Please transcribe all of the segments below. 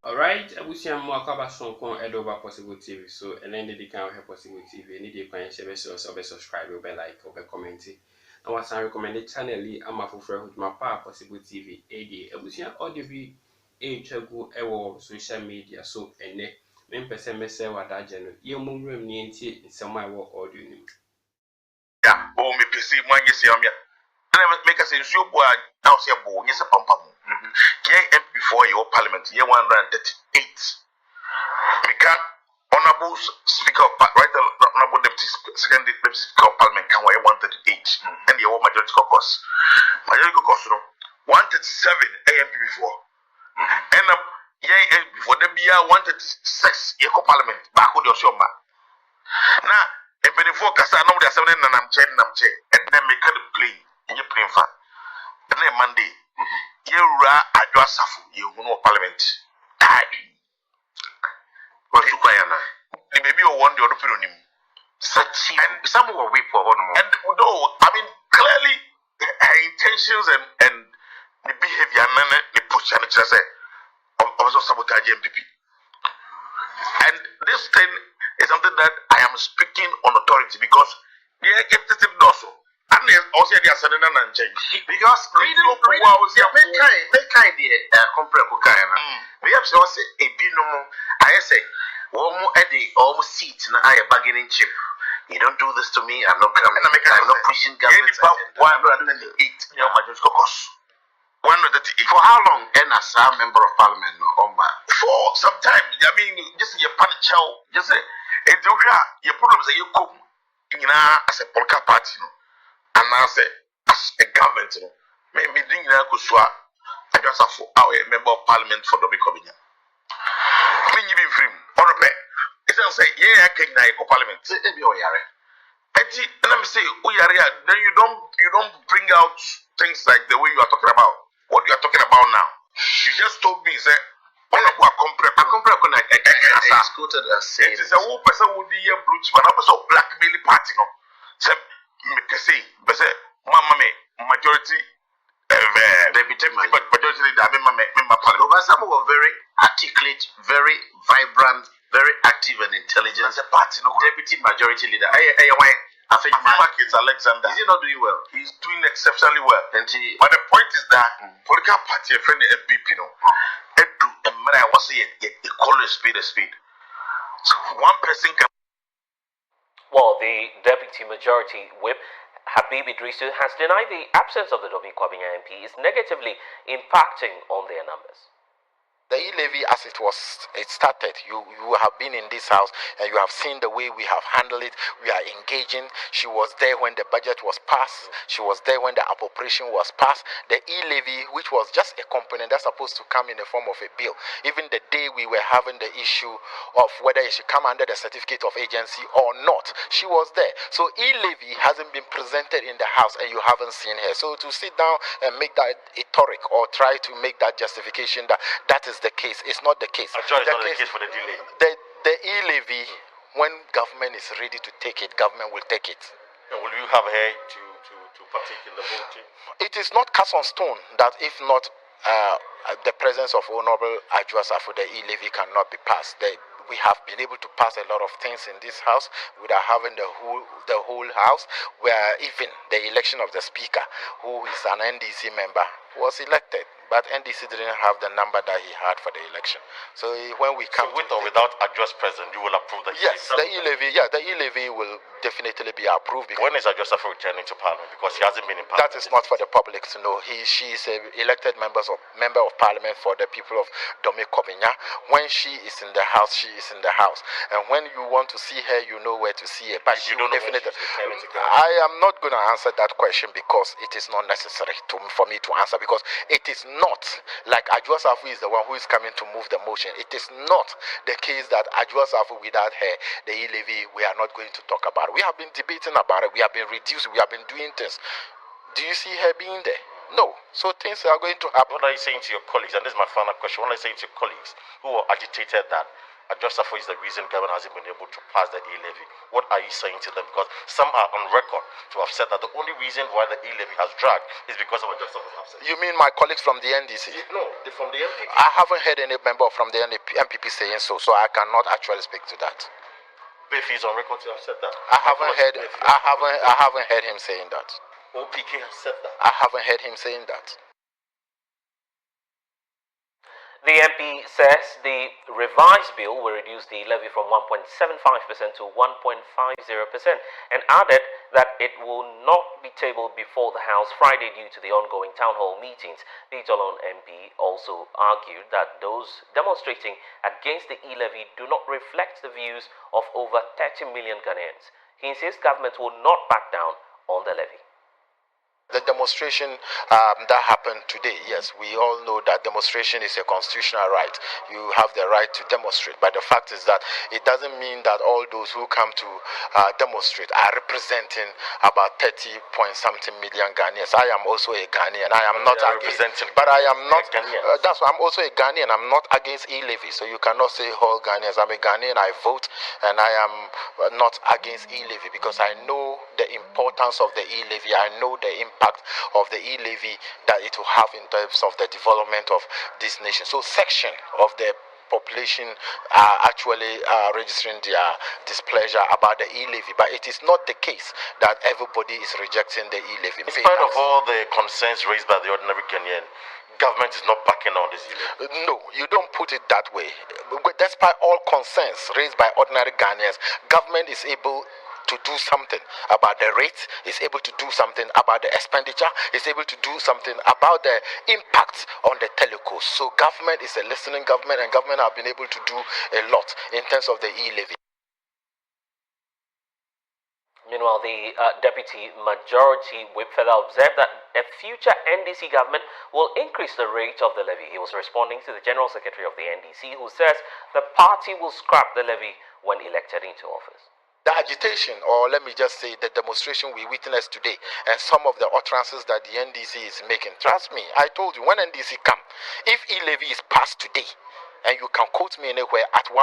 Alright, abusia mo akaba sonkon Adwoa Possible TV so and then they can help Possible TV any dey kwan share so subscribe or like or comment. Na wasan recommend the channel yi ama foforo huduma pa Possible TV edi abusia audio bi twagu ewo social media so ene me pese mese wadaje no ye momrem ni enti nsem a ewo audio ni. Yeah, me pese mo anye se amia. Na make us ensure boy now say bo nye se pampa mo. MP for your parliament year 138. Mika honorable speaker of honorable deputy second deputy speaker of parliament can weigh 138 and the majority caucus. Majority caucus no 137 AMP before. And before the year 136 year parliament back with your show man. Now if before kasa no dey asem na namche and then make the play in your playing fan. And then Monday Yura Adwoa Safo no parliament. What you cry na? The baby one the other people him. And some will wait for one more. And though I mean clearly her intentions and the behavior and the push and just say also sabotage MPP. And this thing is something that I am speaking on authority because the executive also. And also they are sending an change because reading make kind the compare cocaine. We have to say a binomo. I say almost at the almost seat na I bargaining chip. You don't do this to me. I'm not coming. I'm not pushing government. 138 your majority caucus. 138 for how long? And as a member of parliament, no, for some time. I mean, just your panic chow. Just say, your problems are you come as a political party. And I say, as a government, maybe doing that kuswa, I just have a member of parliament for the Bicobina. I mean, you be free, or a pay. It's not say, yeah, I can go parliament. And I'm saying, then you don't bring out things like the way you are talking about. What you are talking about now. You just told me, say, I quoted as saying, it's a whole person would be a blue chip, and a blackmail party, no. Say, but say, Mamma majority, deputy majority leader, some were very articulate, very vibrant, very active and intelligent. As a party, no deputy majority leader. I think Marcus Alexander. Is he not doing well? He's doing exceptionally well. But the point is that political party, a friend of FPP, no, and when I was saying, they call a speed. So one person can. Well, the Deputy Majority Whip, Habib Idrisu, has denied the absence of the Domi-Kwabena MP is negatively impacting on their numbers. The e-levy, as it started, you have been in this house and you have seen the way we have handled it. We are engaging. She was there when the budget was passed. She was there when the appropriation was passed. The e-levy, which was just a component that's supposed to come in the form of a bill. Even the day we were having the issue of whether it should come under the certificate of agency or not, she was there. So e-levy hasn't been presented in the house and you haven't seen her. So to sit down and make that rhetoric or try to make that justification that is the case. It's not the case. It's not the case for the delay. The e-levy, when government is ready to take it, government will take it. And will you have her to partake in the voting? It is not cast on stone that if not the presence of Honorable Adwoa Safo, the e-levy cannot be passed. We have been able to pass a lot of things in this house without having the whole house, where even the election of the speaker, who is an NDC member, was elected. But NDC didn't have the number that he had for the election. So when we come with or without Adwoa's president, you will approve the yes, the e-levy will definitely be approved. When is Adwoa Safo returning to parliament? Because she hasn't been in parliament. That is not for the public to know. She is an elected member of parliament for the people of Domi-Kwabena. When she is in the house, she is in the house. And when you want to see her, you know where to see her. But you don't know definitely. I am not going to answer that question because it is not necessary for me to answer, because it is not like Adwoa Safo is the one who is coming to move the motion. It is not the case that Adwoa Safo, without her, the e-levy, we are not going to talk about it. We have been debating about it. We have been reducing. We have been doing things. Do you see her being there? No. So things are going to happen. What are you saying to your colleagues? And this is my final question. What are you saying to your colleagues who agitated that Adwoa Safo is the reason government hasn't been able to pass the e-levy. What are you saying to them? Because some are on record to have said that the only reason why the e-levy has dragged is because of Adwoa Safo's absence. You mean my colleagues from the NDC? No, from the MPP. I haven't heard any member from the MPP saying so I cannot actually speak to that. Biffy is on record to have said that. I haven't heard him saying that. OPK has said that. I haven't heard him saying that. The MP says the revised bill will reduce the levy from 1.75% to 1.50% and added that it will not be tabled before the House Friday due to the ongoing town hall meetings. The Tolon MP also argued that those demonstrating against the e-levy do not reflect the views of over 30 million Ghanaians. He insists government will not back down on the levy. The demonstration that happened today, yes, we all know that demonstration is a constitutional right. You have the right to demonstrate, but the fact is that it doesn't mean that all those who come to demonstrate are representing about 30-point-something million Ghanaians. I am also a Ghanaian. I am not representing, but I am not. That's why I'm also a Ghanaian. I'm not against e-levy, so you cannot say all Ghanaians. I'm a Ghanaian. I vote, and I am not against e-levy because I know the importance of the e-levy. I know the impact of the e-levy that it will have in terms of the development of this nation. So section of the population are actually registering their displeasure about the e-levy, but it is not the case that everybody is rejecting the e-levy. In spite of all the concerns raised by the ordinary Kenyan, government is not backing on this e-levy. No, you don't put it that way. Despite all concerns raised by ordinary Ghanaians, government is able to do something about the rate, is able to do something about the expenditure, is able to do something about the impact on the telecos. So government is a listening government, and government have been able to do a lot in terms of the e-levy. Meanwhile, the Deputy Majority Whip further observed that a future NDC government will increase the rate of the levy. He was responding to the General Secretary of the NDC, who says the party will scrap the levy when elected into office. The agitation, or let me just say the demonstration we witnessed today, and some of the utterances that the NDC is making, trust me, I told you, when NDC come, if e-levy is passed today, and you can quote me anywhere at 1.5%,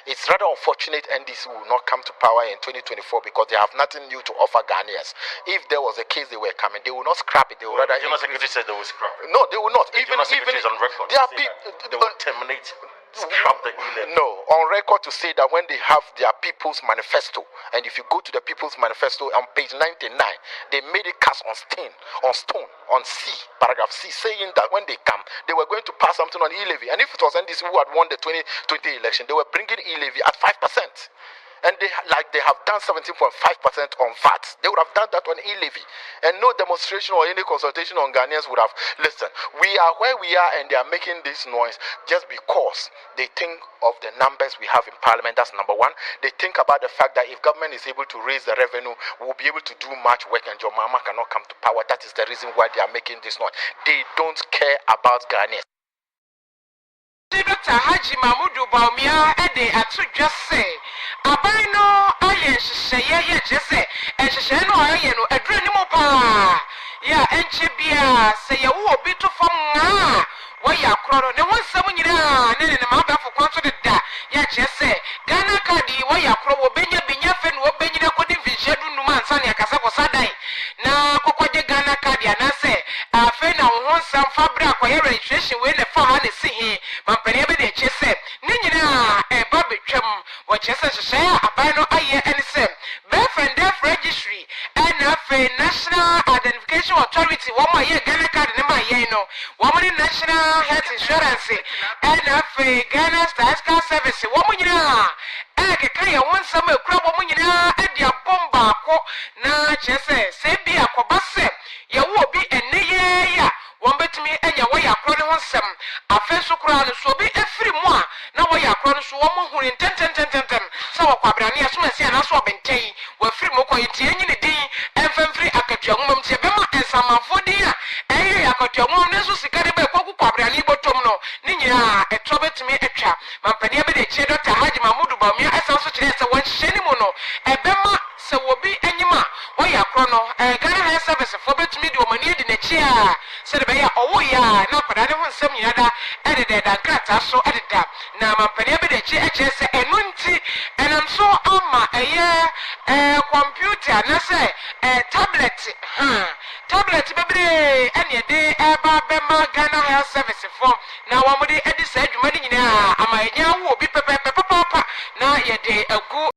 it's rather unfortunate NDC will not come to power in 2024 because they have nothing new to offer Ghanaians. If there was a case they were coming, they will not scrap it. They will rather. The General Secretary said they will scrap it. No, they will not. The General Secretary is on record. They will terminate. Scrap the e-levy. No, on record to say that when they have their People's Manifesto, and if you go to the People's Manifesto on page 99, they made it cast on C, paragraph C, saying that when they come, they were going to pass something on e-levy. And if it was NDC who had won the 2020 election, they were bringing e-levy at 5%. And they have done 17.5% on VAT. They would have done that on e-levy. And no demonstration or any consultation on Ghanaians would have listened. We are where we are, and they are making this noise just because they think of the numbers we have in parliament. That's number one. They think about the fact that if government is able to raise the revenue, we'll be able to do much work, and John Mahama cannot come to power. That is the reason why they are making this noise. They don't care about Ghanaians. Dr. Haji Mahmudu Baumia Ede Atu just say Abano Aye Sheye Jesse and Sheno Ayeno Adrenimo Pa Ya Enchibia say you will be to form why ya crowd no one someone in the mouth for concert da ya Jesse Ghana Kadi why ya crow Benya Fen wo Benya Kodi Vishedu Numan Sanya Kasako Sadai na Kokoje Ghana Kadi and I say Fena won some fabra kwa registration when the farm is seeing Mampere de Chese Nina a Bobby Chum what Chese share a bino aye and same Birth and Death Registry and a National Identification Authority 1 more year Ghana card in my yeno 1 more National Health Insurance and a Ghana Statistical Service 1 more year Kaya one summer crop woman at your bomba na Chese say be a cobase ya will be a near one bet me and your way across one some a face crown so be every more now way across one who in 10 so Quabrani as soon as I saw Bentay were free moko in the day and free a cut your mum Tebema and some for dear and I got your mom necessary Quabrani botomno Nina a trouble to me a trap Mampania de Cheddar Haji Mahmudu Bamia as also today one shenimono a bema so will be any ma why a chrono Ghana Health Service for bet me do money in a chair. Said by oh yeah, now but I don't some yada edited and cat so edited. Now my penny the chair and nunti and I'm so a year computer and I say tablet tablet baby any day about Bema Ghana Health Service form. Now I'm with the Eddie said money now. Am I now will be papa now ye day a